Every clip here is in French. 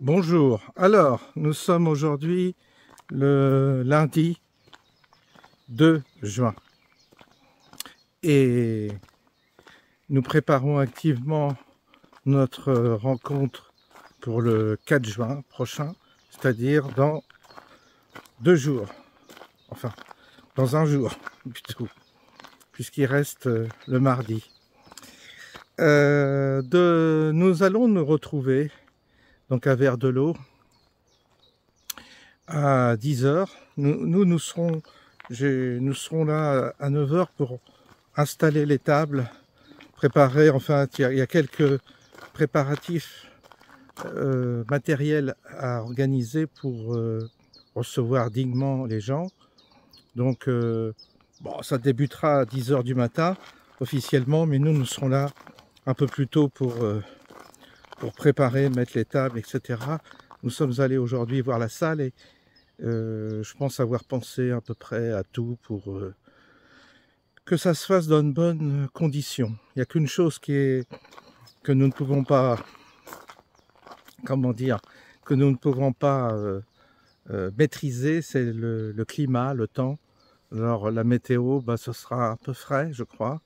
Bonjour, alors nous sommes aujourd'hui le lundi 2 juin et nous préparons activement notre rencontre pour le 4 juin prochain, c'est-à-dire dans 2 jours, enfin dans un jour plutôt, puisqu'il reste le mardi. Nous allons nous retrouver donc à Vers de l'Eau à 10 h. Nous serons là à 9 h pour installer les tables, préparer, enfin il y a quelques préparatifs matériels à organiser pour recevoir dignement les gens. Donc bon, ça débutera à 10 h du matin officiellement, mais nous serons là un peu plus tôt pour préparer, mettre les tables, etc. Nous sommes allés aujourd'hui voir la salle et je pense avoir pensé à peu près à tout pour que ça se fasse dans de bonnes conditions. Il n'y a qu'une chose que nous ne pouvons pas, comment dire, que nous ne pouvons pas maîtriser, c'est le climat, le temps. Alors la météo, bah, ce sera un peu frais, je crois.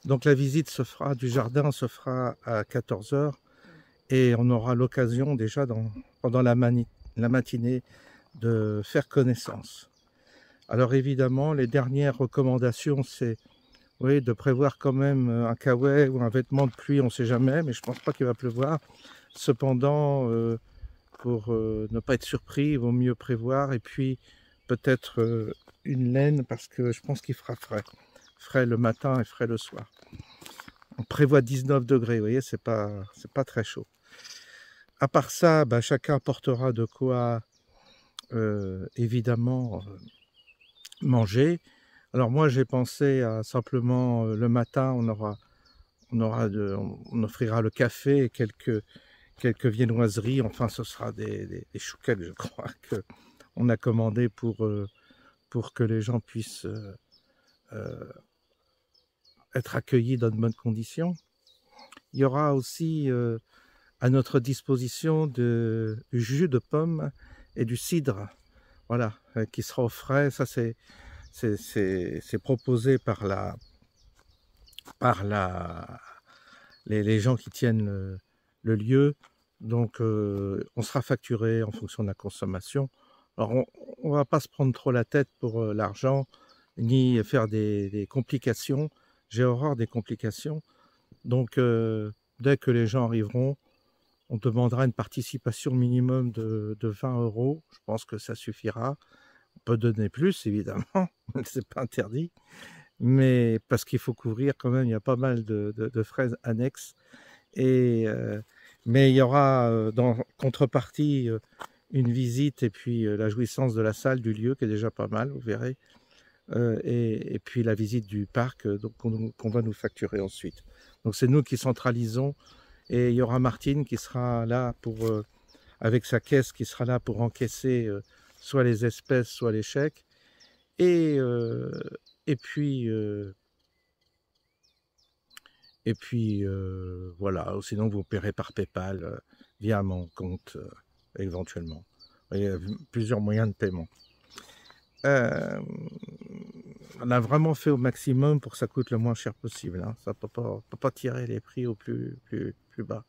Donc la visite du jardin se fera à 14 h. Et on aura l'occasion déjà pendant la matinée de faire connaissance. Alors évidemment, les dernières recommandations, c'est de prévoir quand même un kawaii ou un vêtement de pluie, on ne sait jamais, mais je ne pense pas qu'il va pleuvoir. Cependant, pour ne pas être surpris, il vaut mieux prévoir. Et puis peut-être une laine, parce que je pense qu'il fera frais. Frais le matin et frais le soir. On prévoit 19 degrés, vous voyez, c'est pas très chaud. À part ça, bah, chacun portera de quoi évidemment manger. Alors moi j'ai pensé à simplement le matin on offrira le café et quelques viennoiseries. Enfin ce sera des chouquettes, je crois, que on a commandé pour que les gens puissent être accueillis dans de bonnes conditions. Il y aura aussi à notre disposition du jus de pomme et du cidre, voilà, qui sera au frais. Ça c'est proposé par les gens qui tiennent le lieu. Donc on sera facturé en fonction de la consommation. Alors on va pas se prendre trop la tête pour l'argent, ni faire des complications. J'ai horreur des complications. Donc dès que les gens arriveront, on demandera une participation minimum de 20 €. Je pense que ça suffira. On peut donner plus, évidemment, c'est pas interdit. Mais parce qu'il faut couvrir quand même, il y a pas mal de frais annexes. Mais il y aura dans contrepartie une visite et puis la jouissance de la salle, du lieu, qui est déjà pas mal, vous verrez. Et puis la visite du parc qu'on va nous facturer ensuite. Donc c'est nous qui centralisons. Et il y aura Martine qui sera là avec sa caisse, qui sera là pour encaisser soit les espèces, soit les chèques. Et puis voilà, sinon vous paierez par PayPal via mon compte éventuellement. Il y a plusieurs moyens de paiement. On a vraiment fait au maximum pour que ça coûte le moins cher possible. Hein. Ça peut pas tirer les prix au plus bas.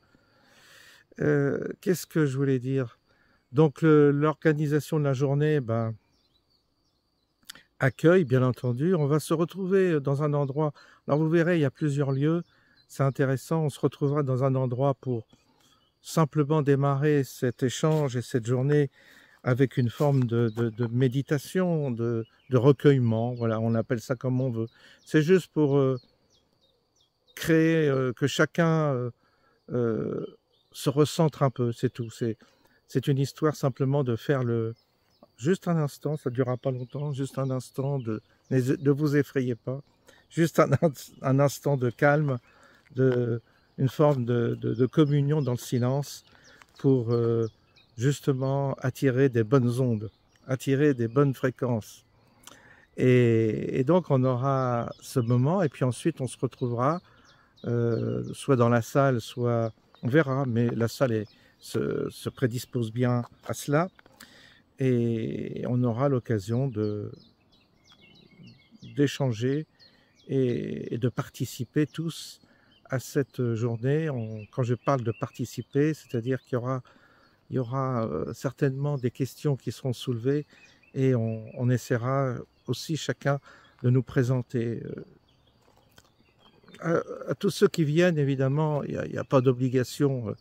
Qu'est-ce que je voulais dire? Donc l'organisation de la journée, ben, accueil bien entendu. On va se retrouver dans un endroit. Alors vous verrez, il y a plusieurs lieux. c'est intéressant. On se retrouvera dans un endroit pour simplement démarrer cet échange et cette journée avec une forme de méditation, de recueillement. Voilà, on appelle ça comme on veut. C'est juste pour créer que chacun se recentre un peu, c'est tout. C'est une histoire simplement de faire juste un instant, ça ne durera pas longtemps, juste un instant ne vous effrayez pas, juste un instant de calme, une forme de communion dans le silence pour justement attirer des bonnes ondes, attirer des bonnes fréquences. Et donc on aura ce moment et puis ensuite on se retrouvera soit dans la salle, soit on verra, mais la salle se prédispose bien à cela et on aura l'occasion d'échanger et de participer tous à cette journée. Quand je parle de participer, c'est-à-dire qu'il y aura certainement des questions qui seront soulevées et on essaiera aussi chacun de nous présenter. À tous ceux qui viennent, évidemment, il n'y a pas d'obligation,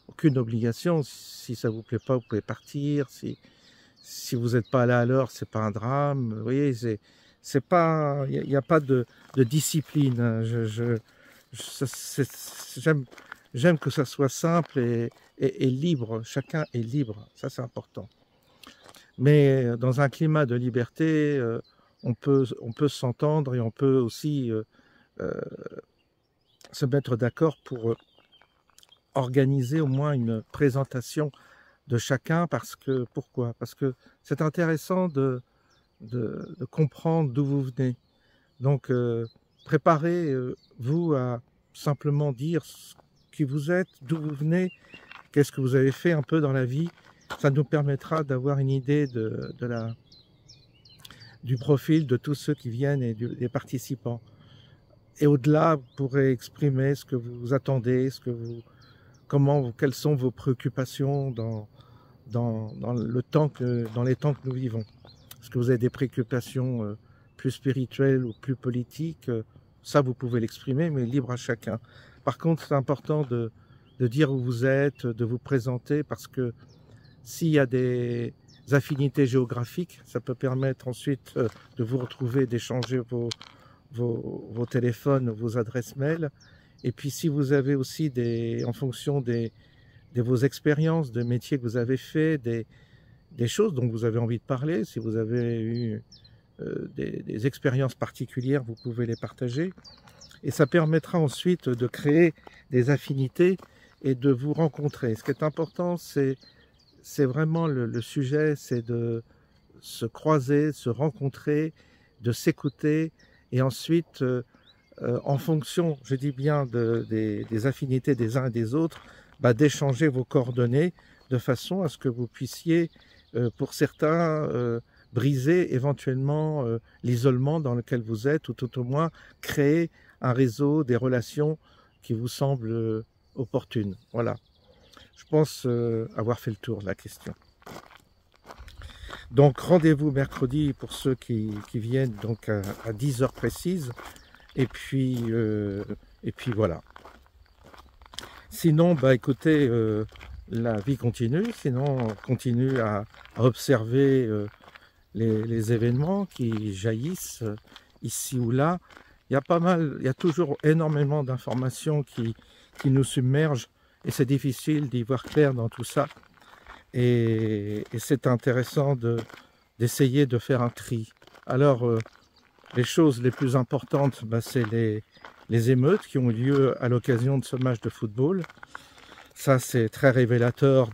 aucune obligation. Si ça ne vous plaît pas, vous pouvez partir. Si vous n'êtes pas là à l'heure, ce n'est pas un drame. Vous voyez, il n'y a pas de discipline. J'aime que ça soit simple et libre. Chacun est libre, ça c'est important. Mais dans un climat de liberté, on peut s'entendre et on peut aussi se mettre d'accord pour organiser au moins une présentation de chacun. Pourquoi? Parce que c'est intéressant de comprendre d'où vous venez. Donc, préparez-vous à simplement dire qui vous êtes, d'où vous venez, qu'est-ce que vous avez fait un peu dans la vie. Ça nous permettra d'avoir une idée du profil de tous ceux qui viennent et des participants. Et au-delà, vous pourrez exprimer ce que vous attendez, quelles sont vos préoccupations dans les temps que nous vivons. Est-ce que vous avez des préoccupations plus spirituelles ou plus politiques? Ça, vous pouvez l'exprimer, mais libre à chacun. Par contre, c'est important de dire où vous êtes, de vous présenter, parce que s'il y a des affinités géographiques, ça peut permettre ensuite de vous retrouver, d'échanger vos téléphones, vos adresses mail. Et puis si vous avez aussi en fonction de vos expériences, de métiers que vous avez fait, des choses dont vous avez envie de parler, si vous avez eu des expériences particulières, vous pouvez les partager. Et ça permettra ensuite de créer des affinités et de vous rencontrer. Ce qui est important, c'est vraiment le sujet, c'est de se croiser, de se rencontrer, de s'écouter, et ensuite, en fonction, je dis bien, des affinités des uns et des autres, d'échanger vos coordonnées de façon à ce que vous puissiez, pour certains, briser éventuellement l'isolement dans lequel vous êtes, ou tout au moins créer un réseau, des relations qui vous semblent opportunes. Voilà. Je pense avoir fait le tour de la question. Donc rendez-vous mercredi pour ceux qui viennent donc à 10 heures précises. Et puis voilà. Sinon, écoutez, la vie continue. Sinon, on continue à observer les événements qui jaillissent ici ou là. Il y a toujours énormément d'informations qui nous submergent et c'est difficile d'y voir clair dans tout ça. Et c'est intéressant d'essayer de faire un tri. Alors, les choses les plus importantes, c'est les émeutes qui ont eu lieu à l'occasion de ce match de football. Ça, c'est très révélateur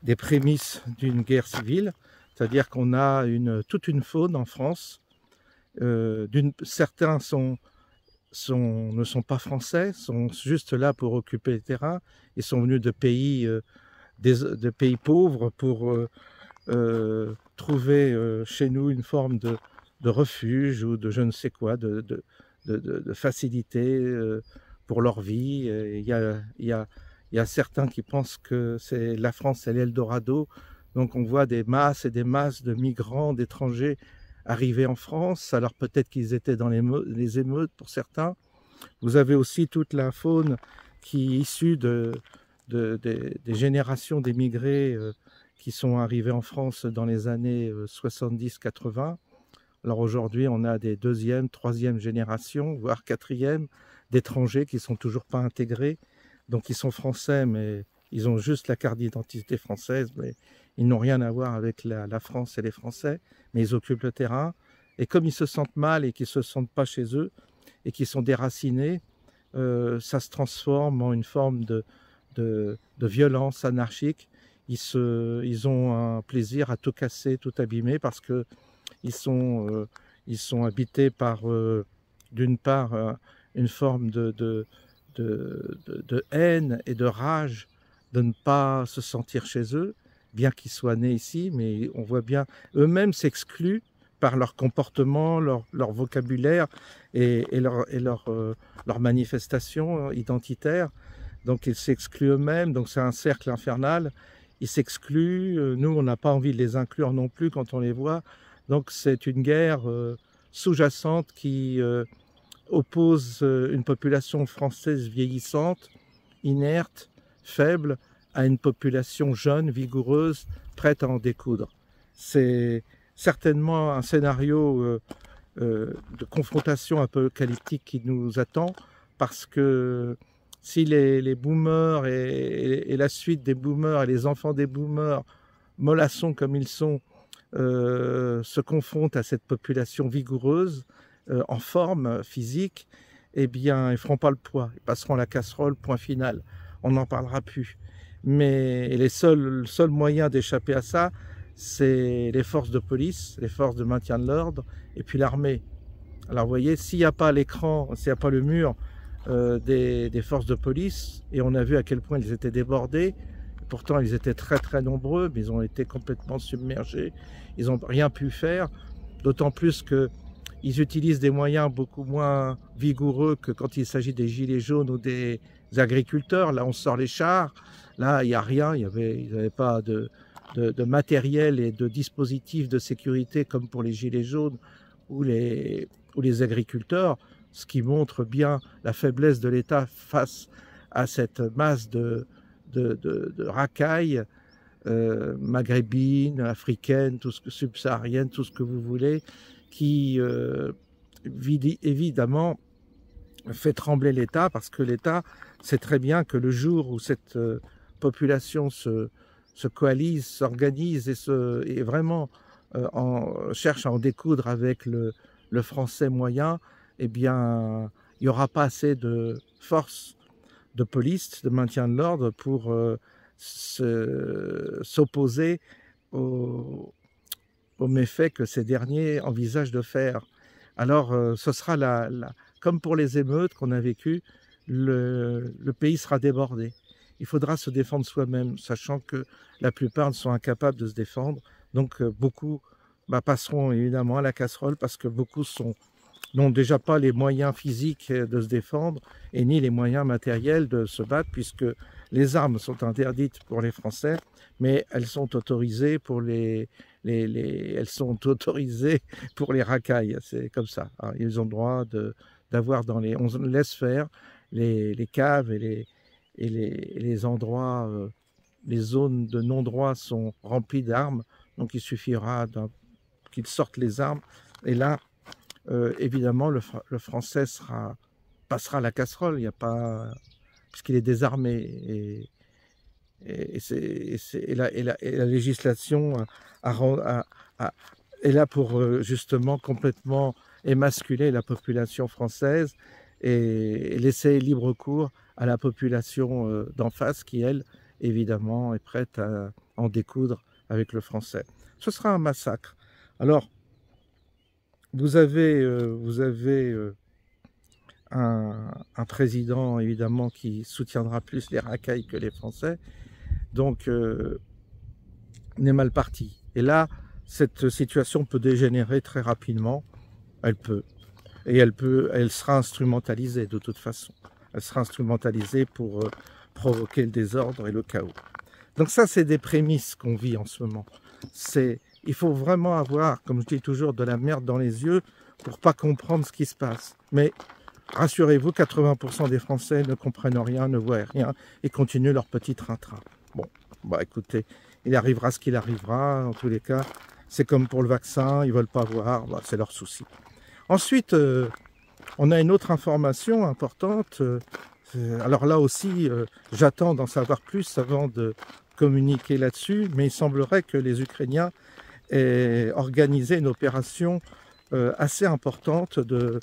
des prémices d'une guerre civile. C'est-à-dire qu'on a toute une faune en France. Certains ne sont pas français, sont juste là pour occuper le terrain. Ils sont venus de pays pauvres pour trouver chez nous une forme de refuge ou de je ne sais quoi, de facilité pour leur vie. Il y a certains qui pensent que la France, c'est l'Eldorado. Donc on voit des masses et des masses de migrants, d'étrangers arriver en France. Alors peut-être qu'ils étaient dans les émeutes pour certains. Vous avez aussi toute la faune qui est issue des générations d'émigrés qui sont arrivés en France dans les années 70-80. Alors aujourd'hui, on a des deuxième, troisième générations, voire quatrième, d'étrangers qui ne sont toujours pas intégrés. Donc ils sont français, mais ils ont juste la carte d'identité française, mais ils n'ont rien à voir avec la France et les Français, mais ils occupent le terrain. Et comme ils se sentent mal et qu'ils ne se sentent pas chez eux, et qu'ils sont déracinés, ça se transforme en une forme de violence anarchique. Ils ont un plaisir à tout casser, tout abîmer, parce qu'ils sont habités par, d'une part, une forme de haine et de rage de ne pas se sentir chez eux, bien qu'ils soient nés ici, mais on voit bien, eux-mêmes s'excluent par leur comportement, leur vocabulaire et leur manifestation identitaire. Donc ils s'excluent eux-mêmes, donc c'est un cercle infernal. Ils s'excluent, nous on n'a pas envie de les inclure non plus quand on les voit. Donc c'est une guerre sous-jacente qui oppose une population française vieillissante, inerte, faible, à une population jeune, vigoureuse, prête à en découdre. C'est certainement un scénario de confrontation apocalyptique qui nous attend, parce que si les boomers et la suite des boomers et les enfants des boomers, mollassons comme ils sont, se confrontent à cette population vigoureuse, en forme physique, eh bien, ils ne feront pas le poids. Ils passeront à la casserole, point final. On n'en parlera plus. Mais le seul moyen d'échapper à ça, c'est les forces de police, les forces de maintien de l'ordre, et puis l'armée. Alors, vous voyez, s'il n'y a pas l'écran, s'il n'y a pas le mur des forces de police, et on a vu à quel point ils étaient débordés, pourtant ils étaient très très nombreux, mais ils ont été complètement submergés, ils n'ont rien pu faire, d'autant plus qu'ils utilisent des moyens beaucoup moins vigoureux que quand il s'agit des gilets jaunes ou des agriculteurs. Là, on sort les chars, là, il n'y a rien, ils n'avaient pas de matériel et de dispositifs de sécurité comme pour les gilets jaunes ou les agriculteurs, ce qui montre bien la faiblesse de l'État face à cette masse de racailles maghrébines, africaines, subsahariennes, tout ce que vous voulez, qui évidemment fait trembler l'État, parce que l'État sait très bien que le jour où cette population se coalise, s'organise et vraiment cherche à en découdre avec le français moyen, eh bien, il n'y aura pas assez de force de police, de maintien de l'ordre pour s'opposer aux méfaits que ces derniers envisagent de faire. Alors, ce sera comme pour les émeutes qu'on a vécues, le pays sera débordé. Il faudra se défendre soi-même, sachant que la plupart sont incapables de se défendre. Donc, beaucoup passeront évidemment à la casserole, parce que beaucoup n'ont déjà pas les moyens physiques de se défendre et ni les moyens matériels de se battre, puisque les armes sont interdites pour les Français, mais elles sont autorisées pour les racailles. C'est comme ça. Hein. Ils ont le droit d'avoir on laisse faire les caves et les endroits, les zones de non-droit sont remplies d'armes, donc il suffira qu'ils sortent les armes, et là, évidemment, le français passera à la casserole, il n'y a pas, puisqu'il est désarmé, et la législation est là pour justement complètement émasculer la population française et laisser libre cours à la population d'en face qui, elle, évidemment, est prête à en découdre avec le français. Ce sera un massacre. Alors, vous avez un président, évidemment, qui soutiendra plus les racailles que les Français, donc on est mal parti. Et là, cette situation peut dégénérer très rapidement, elle sera instrumentalisée de toute façon. Elle sera instrumentalisée pour provoquer le désordre et le chaos. Donc ça, c'est des prémices qu'on vit en ce moment. Il faut vraiment avoir, comme je dis toujours, de la merde dans les yeux pour pas comprendre ce qui se passe. Mais rassurez-vous, 80% des Français ne comprennent rien, ne voient rien et continuent leur petit train-train. Bon, bah écoutez, il arrivera ce qu'il arrivera, en tous les cas, c'est comme pour le vaccin, ils ne veulent pas voir, bah, c'est leur souci. Ensuite, on a une autre information importante, alors là aussi, j'attends d'en savoir plus avant de communiquer là-dessus, mais il semblerait que les Ukrainiens aient organisé une opération assez importante de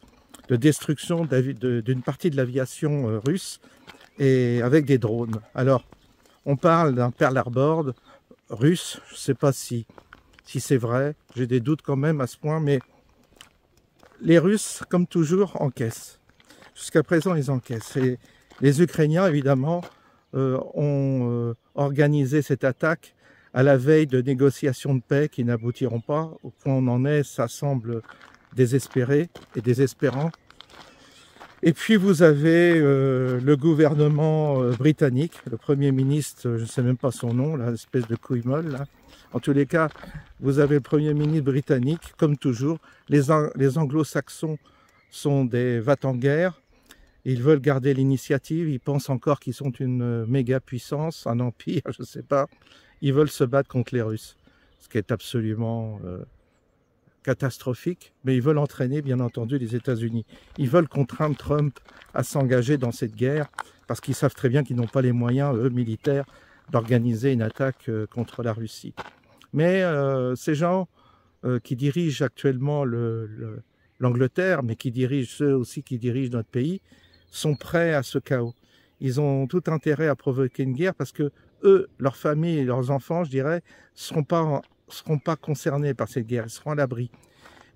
destruction d'une partie de l'aviation russe et avec des drones. Alors, on parle d'un Pearl Harbor russe, je ne sais pas si c'est vrai, j'ai des doutes quand même à ce point, mais les Russes, comme toujours, encaissent. Jusqu'à présent, ils encaissent. Et les Ukrainiens, évidemment, ont organisé cette attaque à la veille de négociations de paix qui n'aboutiront pas. Au point où on en est, ça semble désespéré et désespérant. Et puis vous avez le gouvernement britannique, le Premier ministre, je ne sais même pas son nom, l'espèce de couille molle, là. En tous les cas, vous avez le Premier ministre britannique, comme toujours. Les anglo-saxons sont des va-t-en-guerre. Ils veulent garder l'initiative, ils pensent encore qu'ils sont une méga puissance, un empire, je ne sais pas. Ils veulent se battre contre les Russes, ce qui est absolument catastrophique, mais ils veulent entraîner, bien entendu, les États-Unis. Ils veulent contraindre Trump à s'engager dans cette guerre, parce qu'ils savent très bien qu'ils n'ont pas les moyens, eux, militaires, d'organiser une attaque contre la Russie. Mais ces gens qui dirigent actuellement l'Angleterre, mais qui dirigent ceux aussi qui dirigent notre pays, sont prêts à ce chaos. Ils ont tout intérêt à provoquer une guerre parce que eux, leurs familles et leurs enfants, je dirais, seront pas concernés par cette guerre, ils seront à l'abri.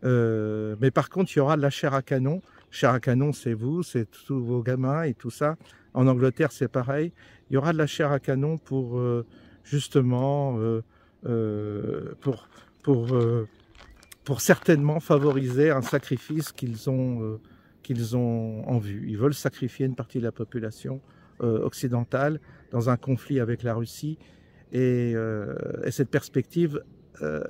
Mais par contre, il y aura de la chair à canon. Chair à canon, c'est vous, c'est tous vos gamins et tout ça. En Angleterre, c'est pareil. Il y aura de la chair à canon pour justement pour certainement favoriser un sacrifice qu'ils ont en vue. Ils veulent sacrifier une partie de la population occidentale dans un conflit avec la Russie. Et cette perspective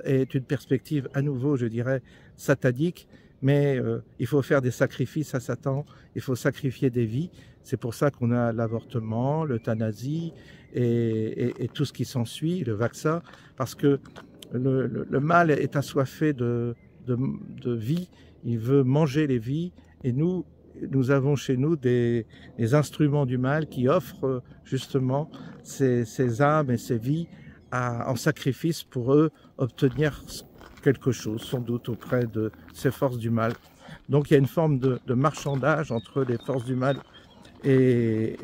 est une perspective à nouveau, je dirais, satanique, mais il faut faire des sacrifices à Satan, il faut sacrifier des vies. C'est pour ça qu'on a l'avortement, l'euthanasie et tout ce qui s'ensuit, le vaccin, parce que le mal est assoiffé de vie, il veut manger les vies, et nous avons chez nous des instruments du mal qui offrent justement ces âmes et ces vies en sacrifice pour eux obtenir quelque chose, sans doute auprès de ces forces du mal. Donc il y a une forme de marchandage entre les forces du mal et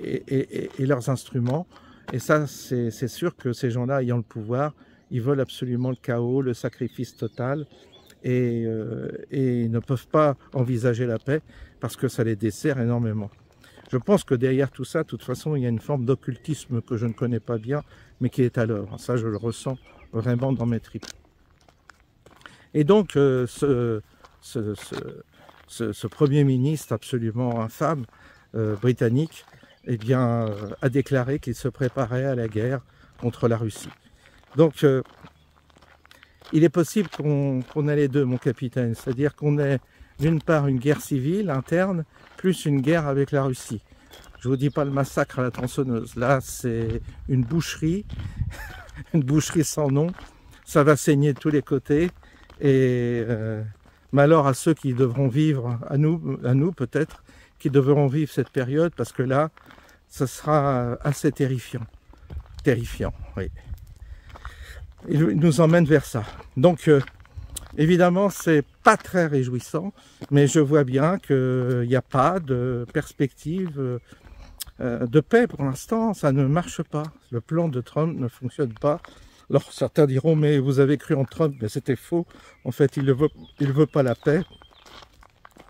leurs instruments. Et ça, c'est sûr que ces gens-là, ayant le pouvoir, ils veulent absolument le chaos, le sacrifice total, et ils ne peuvent pas envisager la paix parce que ça les dessert énormément. Je pense que derrière tout ça, de toute façon, il y a une forme d'occultisme que je ne connais pas bien, mais qui est à l'œuvre. Ça, je le ressens vraiment dans mes tripes. Et donc, ce Premier ministre absolument infâme, britannique, eh bien, a déclaré qu'il se préparait à la guerre contre la Russie. Donc, il est possible qu'on ait les deux, mon capitaine. C'est-à-dire qu'on ait, d'une part, une guerre civile interne, plus une guerre avec la Russie. Je ne vous dis pas le massacre à la tronçonneuse. Là, c'est une boucherie, une boucherie sans nom. Ça va saigner de tous les côtés. Et malheur à ceux qui devront vivre, à nous peut-être, qui devront vivre cette période, parce que là, ça sera assez terrifiant. Terrifiant, oui. Il nous emmène vers ça. Donc, évidemment, c'est pas très réjouissant, mais je vois bien qu'il n'y a pas de perspective de paix pour l'instant. Ça ne marche pas. Le plan de Trump ne fonctionne pas. Alors, certains diront, mais vous avez cru en Trump, mais c'était faux. En fait, il ne veut pas la paix.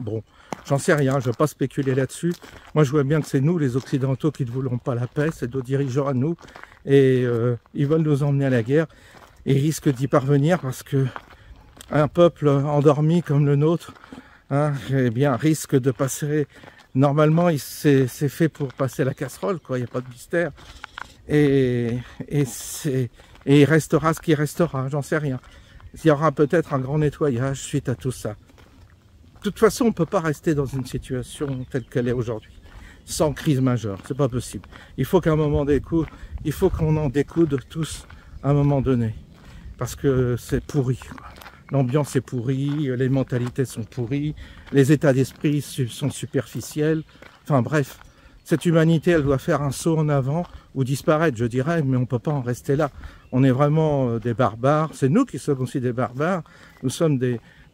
Bon, j'en sais rien, je ne vais pas spéculer là-dessus. Moi, je vois bien que c'est nous, les Occidentaux, qui ne voulons pas la paix. C'est nos dirigeants à nous. Et ils veulent nous emmener à la guerre. Et ils risquent d'y parvenir parce que un peuple endormi comme le nôtre, hein, eh bien, risque de passer... Normalement, c'est fait pour passer la casserole, quoi. Il n'y a pas de mystère. Et il restera ce qui restera, j'en sais rien. Il y aura peut-être un grand nettoyage suite à tout ça. toute façon, on ne peut pas rester dans une situation telle qu'elle est aujourd'hui, sans crise majeure. C'est pas possible. Il faut qu'à un moment il faut qu'on en découde tous à un moment donné. Parce que c'est pourri. L'ambiance est pourrie, les mentalités sont pourries, les états d'esprit sont superficiels. Enfin bref, cette humanité, elle doit faire un saut en avant ou disparaître, je dirais, mais on ne peut pas en rester là. On est vraiment des barbares. C'est nous qui sommes aussi des barbares. Nous sommes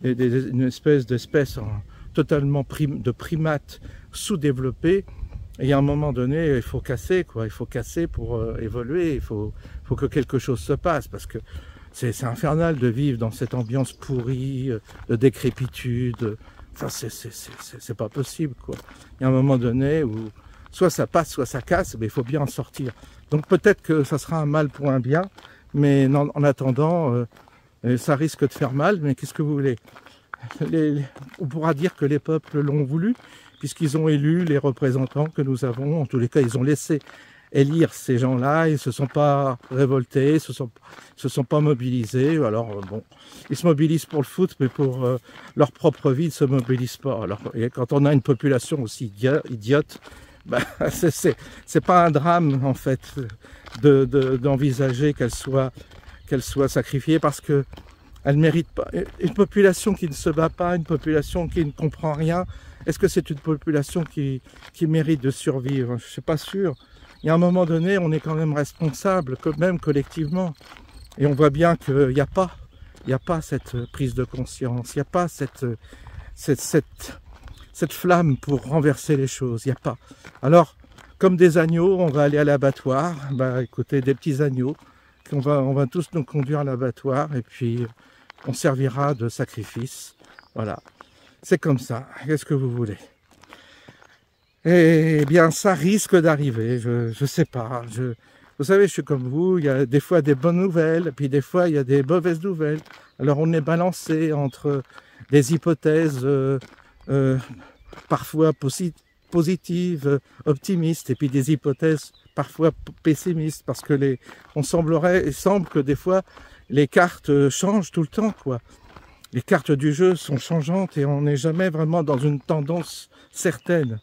une espèce d'espèce totalement de primates sous-développés. Et à un moment donné, il faut casser, quoi. Il faut casser pour évoluer. Il faut que quelque chose se passe, parce que c'est infernal de vivre dans cette ambiance pourrie, de décrépitude. Enfin, c'est pas possible, quoi. Il y a un moment donné où soit ça passe, soit ça casse, mais il faut bien en sortir. Donc peut-être que ça sera un mal pour un bien, mais en attendant, ça risque de faire mal. Mais qu'est-ce que vous voulez? On pourra dire que les peuples l'ont voulu, puisqu'ils ont élu les représentants que nous avons. En tous les cas, ils ont laissé élire ces gens-là, ils ne se sont pas révoltés, ils se sont pas mobilisés. Alors bon, ils se mobilisent pour le foot, mais pour leur propre vie, ils ne se mobilisent pas. Alors, et quand on a une population aussi idiote, bah, c'est pas un drame en fait d'envisager qu'elle soit sacrifiée, parce que elle mérite pas. Une population qui ne se bat pas, une population qui ne comprend rien, est-ce que c'est une population qui mérite de survivre? Je ne suis pas sûr. Il y a un moment donné, on est quand même responsable, même collectivement. Et on voit bien qu'il n'y a pas cette prise de conscience, il n'y a pas cette flamme pour renverser les choses, il n'y a pas. Alors, comme des agneaux, on va aller à l'abattoir. Bah, écoutez, des petits agneaux, on va tous nous conduire à l'abattoir, et puis on servira de sacrifice. Voilà, c'est comme ça. Qu'est-ce que vous voulez? Eh bien, ça risque d'arriver, je sais pas. Vous savez, je suis comme vous, il y a des fois des bonnes nouvelles, et puis des fois il y a des mauvaises nouvelles. Alors on est balancé entre des hypothèses parfois positives, optimistes, et puis des hypothèses parfois pessimistes, parce que il semble que des fois les cartes changent tout le temps, quoi. Les cartes du jeu sont changeantes et on n'est jamais vraiment dans une tendance certaine.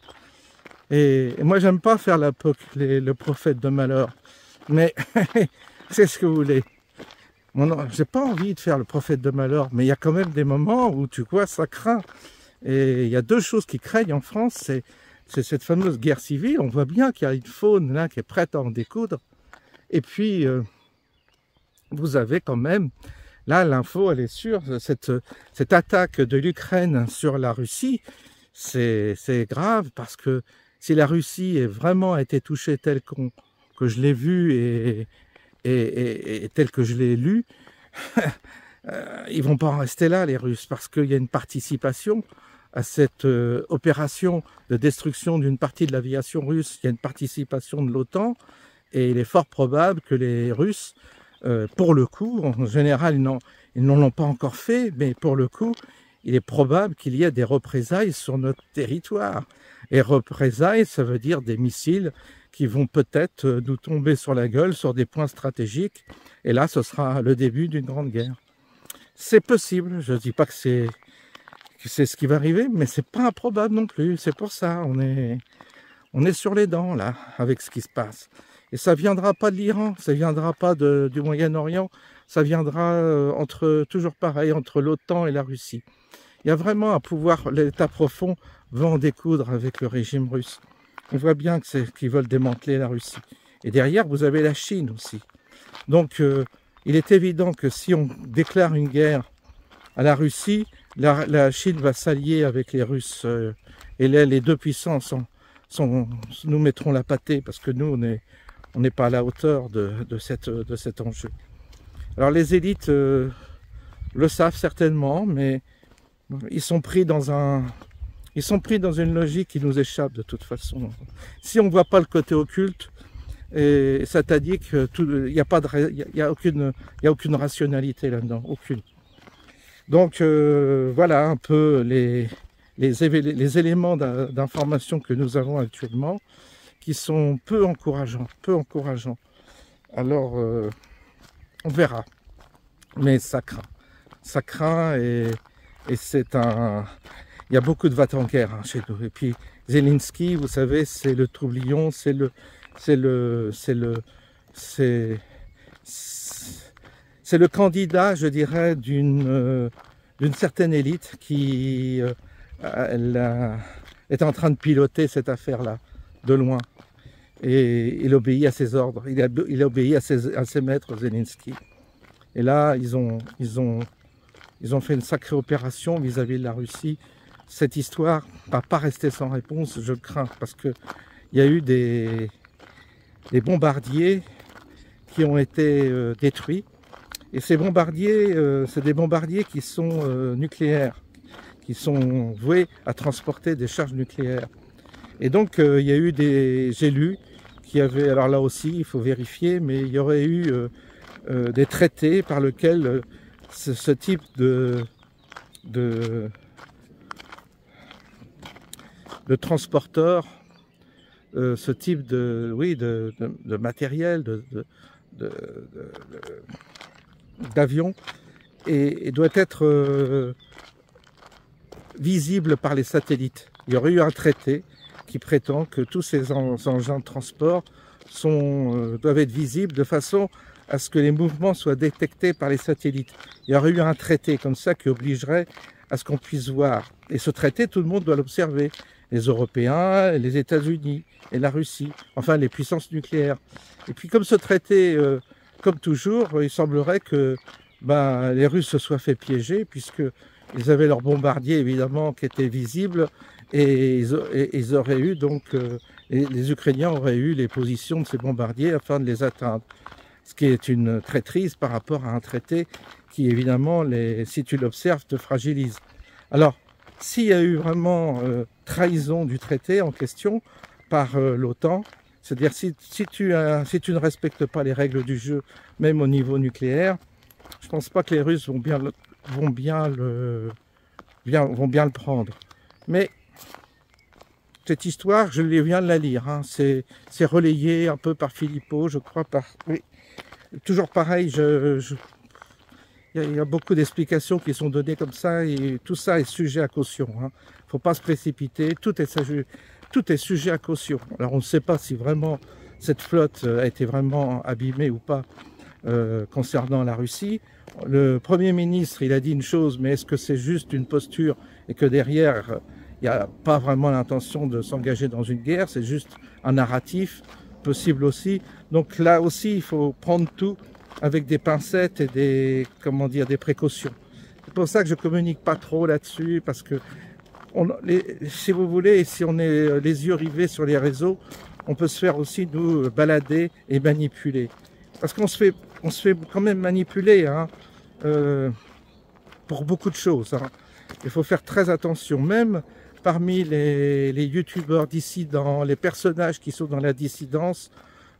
Et moi, j'aime pas faire le prophète de malheur, mais c'est ce que vous voulez. J'ai pas envie de faire le prophète de malheur, mais il y a quand même des moments où tu vois, ça craint. Et il y a deux choses qui craignent en France, c'est cette fameuse guerre civile. On voit bien qu'il y a une faune là qui est prête à en découdre. Et puis, vous avez quand même, là, l'info, elle est sûre, cette attaque de l'Ukraine sur la Russie, c'est grave, parce que si la Russie est vraiment été touchée telle que je l'ai vu et telle que je l'ai lu, ils vont pas en rester là, les Russes, parce qu'il y a une participation à cette opération de destruction d'une partie de l'aviation russe. Il y a une participation de l'OTAN, et il est fort probable que les Russes, pour le coup, en général, ils n'en ont pas encore fait, mais pour le coup, il est probable qu'il y ait des représailles sur notre territoire. Et représailles, ça veut dire des missiles qui vont peut-être nous tomber sur la gueule, sur des points stratégiques. Et là, ce sera le début d'une grande guerre. C'est possible, je ne dis pas que c'est ce qui va arriver, mais c'est pas improbable non plus. C'est pour ça, on est sur les dents, là, avec ce qui se passe. Et ça viendra pas de l'Iran, ça viendra pas du Moyen-Orient, ça viendra toujours pareil, entre l'OTAN et la Russie. Il y a vraiment un pouvoir, l'État profond va en découdre avec le régime russe. On voit bien qu'ils veulent démanteler la Russie. Et derrière, vous avez la Chine aussi. Donc, il est évident que si on déclare une guerre à la Russie, la Chine va s'allier avec les Russes. Et les deux puissances nous mettront la pâtée, parce que nous, on n'est pas à la hauteur de cet enjeu. Alors, les élites le savent certainement, mais ils sont pris dans une logique qui nous échappe de toute façon. Si on ne voit pas le côté occulte, et satanique, il n'y a aucune rationalité là-dedans, aucune. Donc voilà un peu les éléments d'information que nous avons actuellement, qui sont peu encourageants, Alors on verra, mais ça craint, et il y a beaucoup de va-t-en-guerre hein, chez nous. Et puis Zelensky, vous savez, c'est le troublion, c'est le candidat, je dirais, d'une certaine élite qui est en train de piloter cette affaire-là, de loin. Et il obéit à ses ordres, il obéit à ses maîtres, Zelensky. Et là, ils ont fait une sacrée opération vis-à-vis de la Russie. Cette histoire ne va pas rester sans réponse, je crains, parce qu'il y a eu des bombardiers qui ont été détruits. Et ces bombardiers, c'est des bombardiers qui sont nucléaires, qui sont voués à transporter des charges nucléaires. Et donc, il y a eu j'ai lu qu'il y avait, alors là aussi, il faut vérifier, mais il y aurait eu des traités par lesquels ce type de transporteurs, ce type de matériel, d'avion, et doit être visible par les satellites. Il y aurait eu un traité qui prétend que tous ces engins de transport doivent être visibles de façon à ce que les mouvements soient détectés par les satellites. Il y aurait eu un traité comme ça qui obligerait à ce qu'on puisse voir. Et ce traité, tout le monde doit l'observer. Les Européens, les États-Unis et la Russie, enfin les puissances nucléaires. Et puis comme ce traité, comme toujours, il semblerait que les Russes se soient fait piéger, puisqu'ils avaient leurs bombardiers évidemment qui étaient visibles, et ils auraient eu donc, les Ukrainiens auraient eu les positions de ces bombardiers afin de les atteindre. Ce qui est une traîtrise par rapport à un traité qui évidemment, si tu l'observes, te fragilise. Alors, s'il y a eu vraiment trahison du traité en question par l'OTAN, c'est-à-dire si tu ne respectes pas les règles du jeu, même au niveau nucléaire, je ne pense pas que les Russes vont bien le prendre. Mais cette histoire, je viens de la lire, hein, c'est relayé un peu par Philippot, je crois, oui. Toujours pareil, il y a beaucoup d'explications qui sont données comme ça, et tout ça est sujet à caution. Il ne faut pas se précipiter, tout est sujet à caution. Alors on ne sait pas si vraiment cette flotte a été vraiment abîmée ou pas concernant la Russie. Le Premier ministre, il a dit une chose, mais est-ce que c'est juste une posture et que derrière, il n'y a pas vraiment l'intention de s'engager dans une guerre, c'est juste un narratif possible aussi. Donc là aussi, il faut prendre tout avec des pincettes et des précautions. C'est pour ça que je communique pas trop là-dessus, parce que si vous voulez, si on est les yeux rivés sur les réseaux, on peut se faire aussi nous balader et manipuler. Parce qu'on se fait quand même manipuler hein, pour beaucoup de choses. Hein. Il faut faire très attention, même parmi les youtubeurs dissidents, les personnages qui sont dans la dissidence.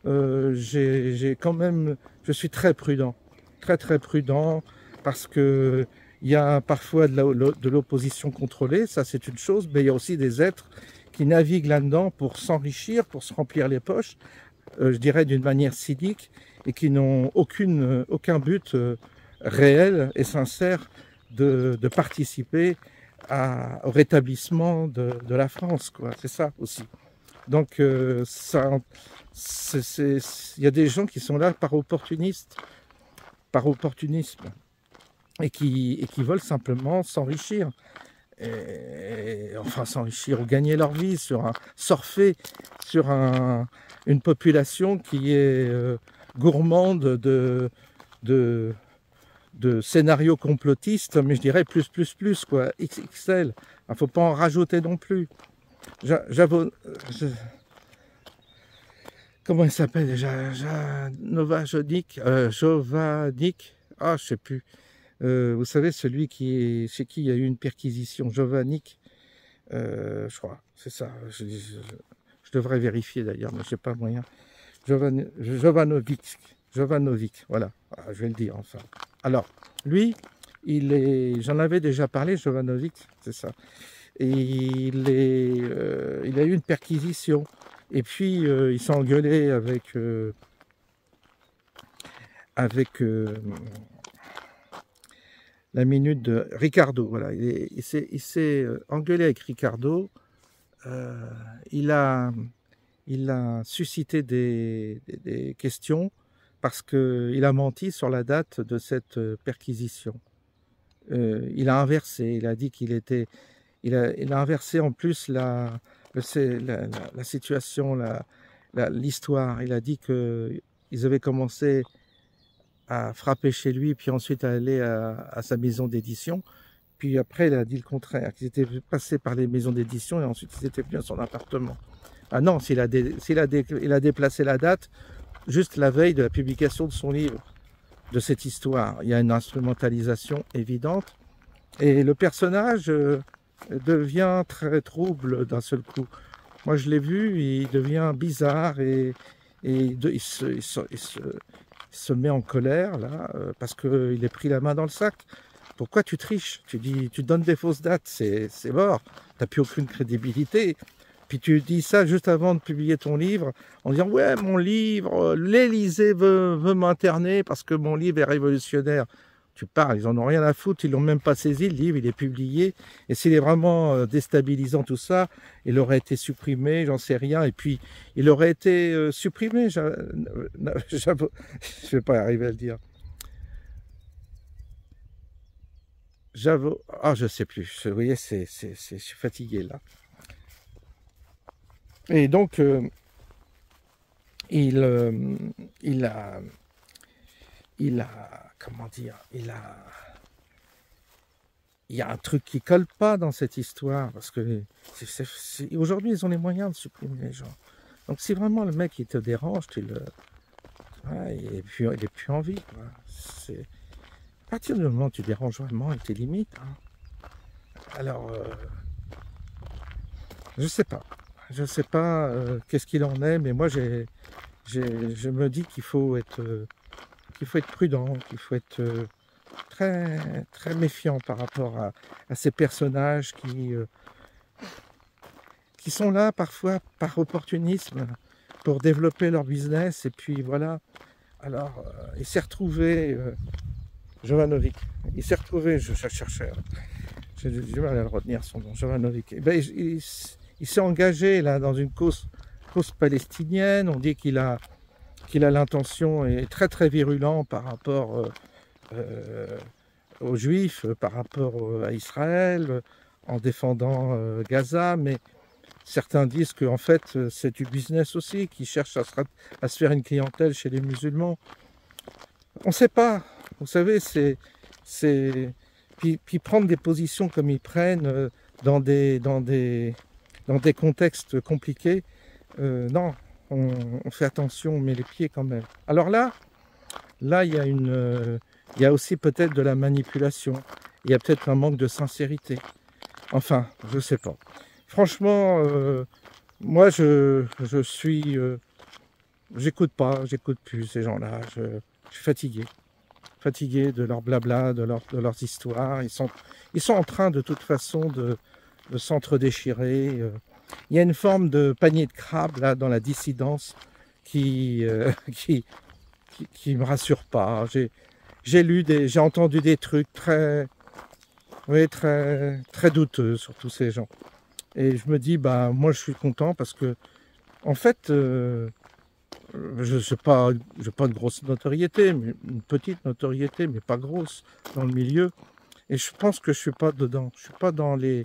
Je suis très prudent, très prudent, parce que il y a parfois de l'opposition contrôlée, ça c'est une chose, mais il y a aussi des êtres qui naviguent là-dedans pour s'enrichir, pour se remplir les poches, je dirais d'une manière cynique, et qui n'ont aucun but réel et sincère de participer au rétablissement de la France, quoi. C'est ça aussi. Donc il y a des gens qui sont là par opportunisme, et qui veulent simplement s'enrichir, enfin s'enrichir ou gagner leur vie, surfer sur une population qui est gourmande de scénarios complotistes, mais je dirais plus quoi, XXL. Il ne faut pas en rajouter non plus. Comment il s'appelle déjà? Jovanik, ah je sais plus. Vous savez, celui chez qui il y a eu une perquisition, Jovanik, je crois, c'est ça. Je devrais vérifier d'ailleurs, mais je n'ai pas moyen. Jovanovic, voilà, je vais le dire enfin. Alors, lui, j'en avais déjà parlé, Jovanovic, c'est ça. Et il a eu une perquisition. Et puis, il s'est engueulé avec la minute de Ricardo. Voilà, il s'est engueulé avec Ricardo. Euh, il a, il a suscité des questions parce qu'il a menti sur la date de cette perquisition. Il a inversé, il a dit qu'il était, il a inversé en plus la situation, l'histoire. Il a dit qu'ils avaient commencé à frapper chez lui, puis ensuite à aller à sa maison d'édition. Puis après, il a dit le contraire, qu'ils étaient passés par les maisons d'édition et ensuite ils étaient venus à son appartement. Ah non, il a déplacé la date juste la veille de la publication de son livre, de cette histoire. Il y a une instrumentalisation évidente et le personnage devient très trouble d'un seul coup. Moi, je l'ai vu, il devient bizarre et il se met en colère là parce qu'il est pris la main dans le sac. Pourquoi tu triches? Tu donnes des fausses dates, c'est mort. T'as plus aucune crédibilité. Puis tu dis ça juste avant de publier ton livre, en disant ouais, mon livre, l'Élysée veut m'interner parce que mon livre est révolutionnaire. Tu parles, ils en ont rien à foutre, ils l'ont même pas saisi, le livre, il est publié. Et s'il est vraiment déstabilisant tout ça, il aurait été supprimé, j'en sais rien. Et puis, il aurait été supprimé, je vais pas arriver à le dire. J'avoue, ah, je sais plus. Vous voyez, je suis fatigué là. Et donc, il, euh, il a, comment dire, il y a un truc qui colle pas dans cette histoire parce que aujourd'hui, ils ont les moyens de supprimer les gens. Donc, si vraiment le mec il te dérange, ouais, il est plus en vie, quoi. À partir du moment où tu déranges vraiment, il te limite. Hein. Alors, je sais pas. Je sais pas qu'est-ce qu'il en est, mais moi, je me dis qu'il faut être prudent, qu'il faut être très, très méfiant par rapport à ces personnages qui sont là parfois par opportunisme pour développer leur business. Et puis voilà. Alors, il s'est retrouvé, Jovanovic, il s'est retrouvé, je cherchais, j'ai du mal à le retenir son nom, Jovanovic. Ben, il s'est engagé là dans une cause palestinienne. On dit qu'il a l'intention est très très virulent par rapport aux Juifs, par rapport à Israël, en défendant Gaza, mais certains disent qu'en fait c'est du business aussi, qui cherche à se faire une clientèle chez les musulmans. On ne sait pas, vous savez, puis prendre des positions comme ils prennent dans des contextes compliqués, non, on fait attention, on met les pieds quand même. Alors là il y a aussi peut-être de la manipulation, il y a peut-être un manque de sincérité. Enfin, je sais pas. Franchement, moi j'écoute plus ces gens-là. Je suis fatigué de leur blabla, de leurs histoires. Ils sont en train de toute façon de s'entre-déchirer. Il y a une forme de panier de crabe là dans la dissidence qui me rassure pas. J'ai entendu des trucs très douteux sur tous ces gens. Et je me dis, bah moi je suis content parce que en fait, je n'ai pas de grosse notoriété, mais une petite notoriété, mais pas grosse dans le milieu. Et je pense que je suis pas dedans. Je suis pas dans les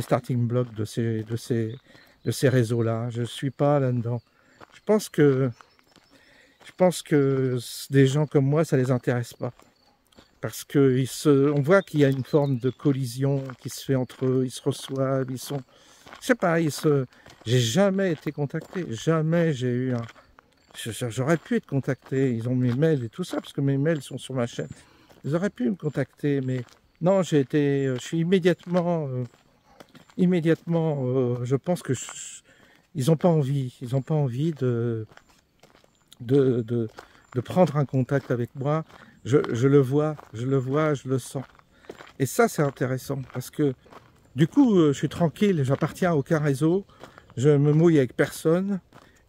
starting blocks de ces réseaux-là. Je suis pas là-dedans. Je pense que des gens comme moi, ça les intéresse pas. Parce que on voit qu'il y a une forme de collision qui se fait entre eux, ils se reçoivent, je sais pas, j'ai jamais été contacté, jamais j'ai eu j'aurais pu être contacté, ils ont mes mails et tout ça, parce que mes mails sont sur ma chaîne. Ils auraient pu me contacter, mais non, je suis immédiatement, je pense que ils n'ont pas envie de prendre un contact avec moi. Je le vois, je le sens. Et ça, c'est intéressant parce que du coup, je suis tranquille, j'appartiens à aucun réseau, je me mouille avec personne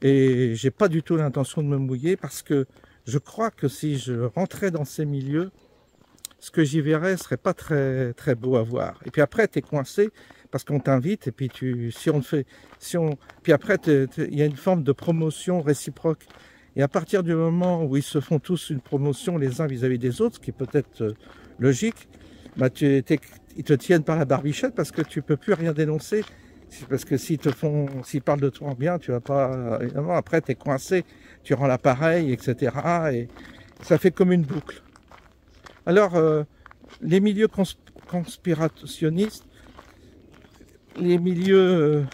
et j'ai pas du tout l'intention de me mouiller parce que je crois que si je rentrais dans ces milieux, ce que j'y verrais serait pas très, très beau à voir. Et puis après, tu es coincé parce qu'on t'invite et puis puis après, il y a une forme de promotion réciproque. Et à partir du moment où ils se font tous une promotion les uns vis-à-vis des autres, ce qui est peut-être logique, bah ils te tiennent par la barbichette parce que tu peux plus rien dénoncer. Parce que s'ils parlent de toi en bien, tu vas pas, évidemment, après tu es coincé, tu rends l'appareil, etc. Et ça fait comme une boucle. Alors, les milieux conspirationnistes, les milieux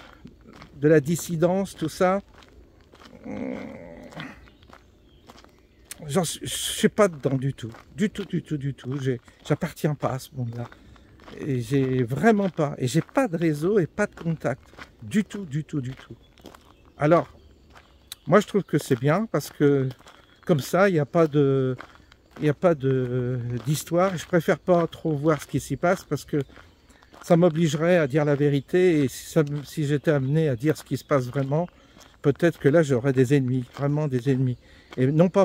de la dissidence, tout ça, je suis pas dedans du tout. Du tout. J'appartiens pas à ce monde-là. Et j'ai vraiment pas. Et j'ai pas de réseau et pas de contact. Du tout. Alors, moi je trouve que c'est bien parce que comme ça, il n'y a pas d'histoire. Je préfère pas trop voir ce qui s'y passe parce que ça m'obligerait à dire la vérité. Et si j'étais amené à dire ce qui se passe vraiment, peut-être que là j'aurais des ennemis, vraiment des ennemis. Et non pas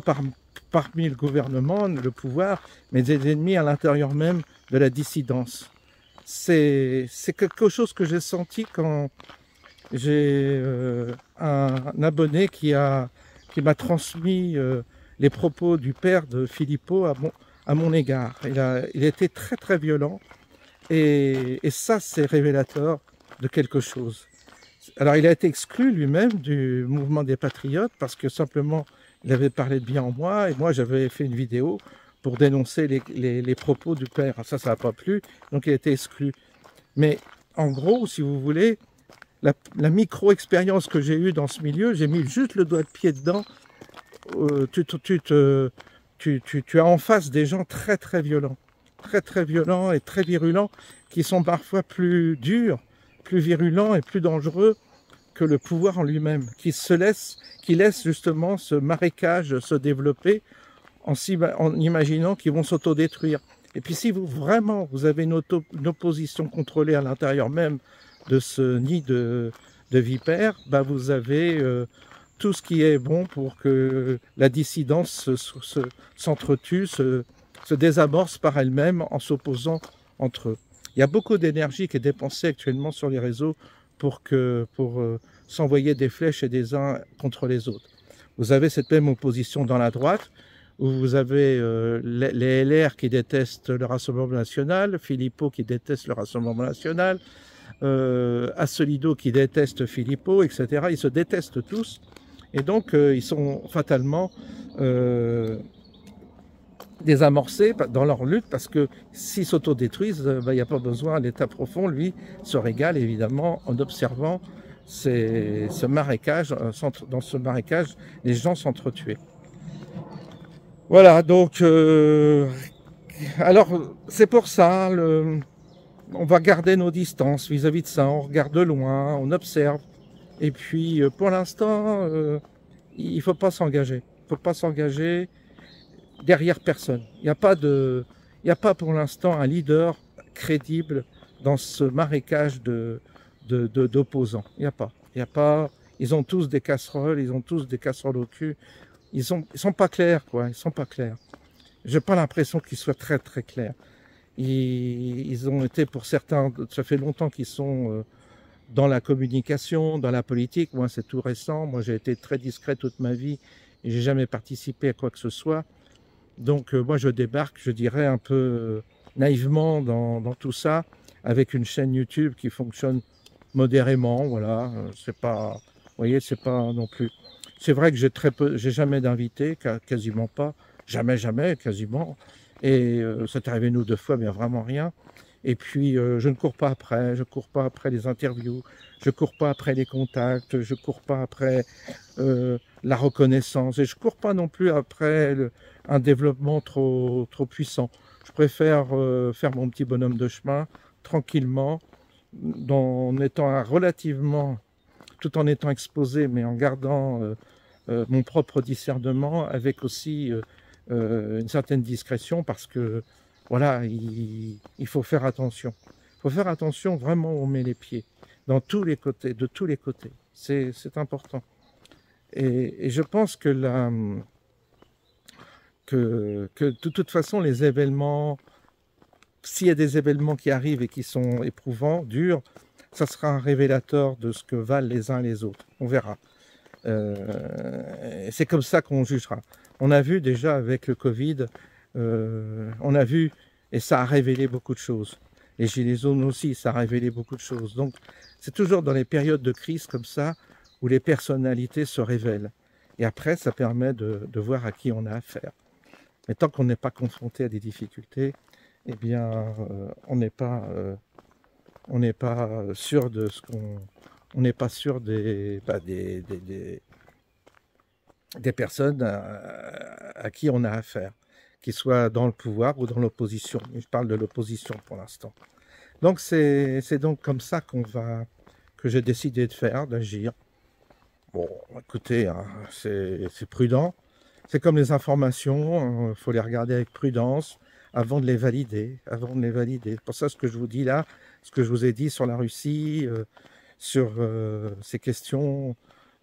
parmi le gouvernement, le pouvoir, mais des ennemis à l'intérieur même de la dissidence. C'est quelque chose que j'ai senti quand j'ai un abonné qui m'a transmis les propos du père de Philippot à mon égard. Il a été très très violent et ça c'est révélateur de quelque chose. Alors il a été exclu lui-même du mouvement des Patriotes parce que simplement il avait parlé de bien en moi et moi j'avais fait une vidéo pour dénoncer les propos du père. Ça n'a pas plu, donc il a été exclu. Mais en gros, si vous voulez, la micro-expérience que j'ai eue dans ce milieu, j'ai mis juste le doigt de pied dedans. Tu as en face des gens très très violents et très virulents, qui sont parfois plus durs, plus virulents et plus dangereux que le pouvoir en lui-même, qui laisse justement ce marécage se développer en imaginant qu'ils vont s'autodétruire. Et puis si vous avez une opposition contrôlée à l'intérieur même de ce nid de vipères, bah vous avez tout ce qui est bon pour que la dissidence s'entretue, se désamorce par elle-même en s'opposant entre eux. Il y a beaucoup d'énergie qui est dépensée actuellement sur les réseaux pour s'envoyer des flèches et des uns contre les autres. Vous avez cette même opposition dans la droite, où vous avez les LR qui détestent le Rassemblement national, Philippot qui déteste le Rassemblement national, Asselineau qui déteste Philippot, etc. Ils se détestent tous, et donc ils sont fatalement désamorcés dans leur lutte, parce que s'ils s'autodétruisent, il n'y a pas besoin, l'État profond, lui, se régale évidemment en observant ce marécage. Dans ce marécage, les gens s'entretuent. Voilà, donc, alors c'est pour ça, on va garder nos distances vis-à-vis de ça, on regarde de loin, on observe, et puis pour l'instant, il ne faut pas s'engager. Il ne faut pas s'engager derrière personne. Il n'y a pas pour l'instant un leader crédible dans ce marécage d'opposants. Il n'y a pas. Ils ont tous des casseroles, au cul. Ils sont pas clairs, quoi. Ils sont pas clairs. J'ai pas l'impression qu'ils soient très très clairs. Ils ont été, pour certains, ça fait longtemps qu'ils sont dans la communication, dans la politique. Moi, c'est tout récent. Moi, j'ai été très discret toute ma vie et j'ai jamais participé à quoi que ce soit. Donc, moi, je débarque, je dirais, un peu naïvement dans tout ça, avec une chaîne YouTube qui fonctionne modérément. Voilà, c'est pas, vous voyez, c'est pas non plus. C'est vrai que j'ai jamais d'invités, quasiment pas, jamais, quasiment. Et ça t'est arrivé une ou deux fois, mais vraiment rien. Et puis, je ne cours pas après les interviews, je cours pas après les contacts, je cours pas après la reconnaissance, et je cours pas non plus après un développement trop puissant. Je préfère faire mon petit bonhomme de chemin, tranquillement, en étant tout en étant exposé, mais en gardant mon propre discernement, avec aussi une certaine discrétion, parce que voilà, il faut faire attention. Il faut faire attention vraiment où on met les pieds, de tous les côtés. C'est important. Et je pense que de toute façon, les événements s'il y a des événements qui arrivent et qui sont éprouvants, durs, ça sera un révélateur de ce que valent les uns et les autres. On verra. C'est comme ça qu'on jugera. On a vu déjà avec le Covid, on a vu, et ça a révélé beaucoup de choses. Les gilets jaunes aussi, ça a révélé beaucoup de choses. Donc, c'est toujours dans les périodes de crise comme ça, où les personnalités se révèlent. Et après, ça permet de voir à qui on a affaire. Mais tant qu'on n'est pas confronté à des difficultés, eh bien, on n'est pas sûr de ce qu'on... On n'est pas sûr des personnes à qui on a affaire, qu'ils soient dans le pouvoir ou dans l'opposition. Je parle de l'opposition pour l'instant. Donc c'est donc comme ça que j'ai décidé de faire, d'agir. Bon, écoutez, hein, c'est prudent. C'est comme les informations, il faut les regarder avec prudence avant de les valider. Pour ça, ce que je vous dis là, ce que je vous ai dit sur la Russie, sur ces questions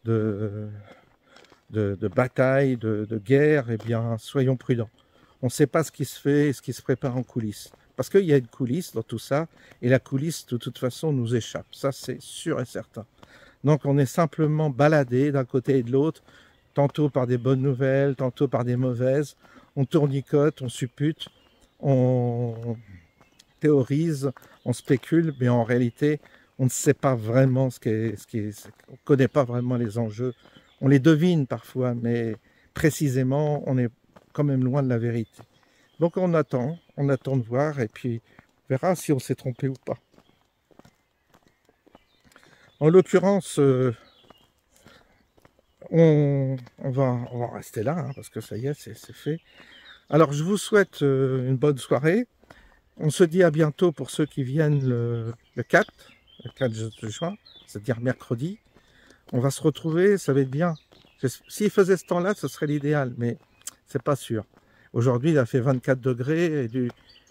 de bataille, de guerre, eh bien, soyons prudents. On ne sait pas ce qui se fait et ce qui se prépare en coulisses. Parce qu'il y a une coulisse dans tout ça, et la coulisse, de toute façon, nous échappe. Ça, c'est sûr et certain. Donc, on est simplement baladé d'un côté et de l'autre, tantôt par des bonnes nouvelles, tantôt par des mauvaises. On tournicote, on suppute, on théorise, on spécule, mais en réalité, on ne sait pas vraiment on ne connaît pas vraiment les enjeux. On les devine parfois, mais précisément, on est quand même loin de la vérité. Donc on attend de voir, et puis on verra si on s'est trompé ou pas. En l'occurrence, on va rester là, hein, parce que ça y est, c'est fait. Alors je vous souhaite une bonne soirée. On se dit à bientôt pour ceux qui viennent le 4 juin, c'est-à-dire mercredi. On va se retrouver, ça va être bien. S'il faisait ce temps-là, ce serait l'idéal, mais c'est pas sûr. Aujourd'hui, il a fait 24 degrés et du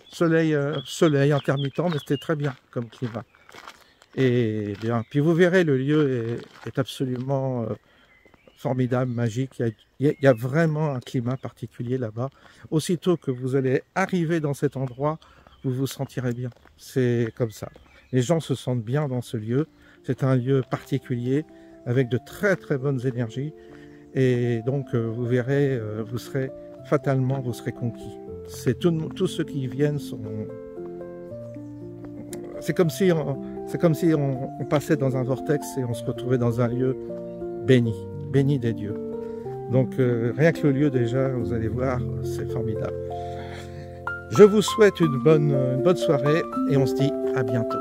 soleil intermittent, mais c'était très bien comme climat. Et bien, puis vous verrez, le lieu est absolument formidable, magique. Il y a vraiment un climat particulier là-bas. Aussitôt que vous allez arriver dans cet endroit, vous vous sentirez bien. C'est comme ça. Les gens se sentent bien dans ce lieu. C'est un lieu particulier, avec de très très bonnes énergies. Et donc, vous verrez, vous serez conquis. C'est tous ceux qui y viennent sont... C'est comme si on passait dans un vortex et on se retrouvait dans un lieu béni des dieux. Donc rien que le lieu déjà, vous allez voir, c'est formidable. Je vous souhaite une bonne soirée et on se dit à bientôt.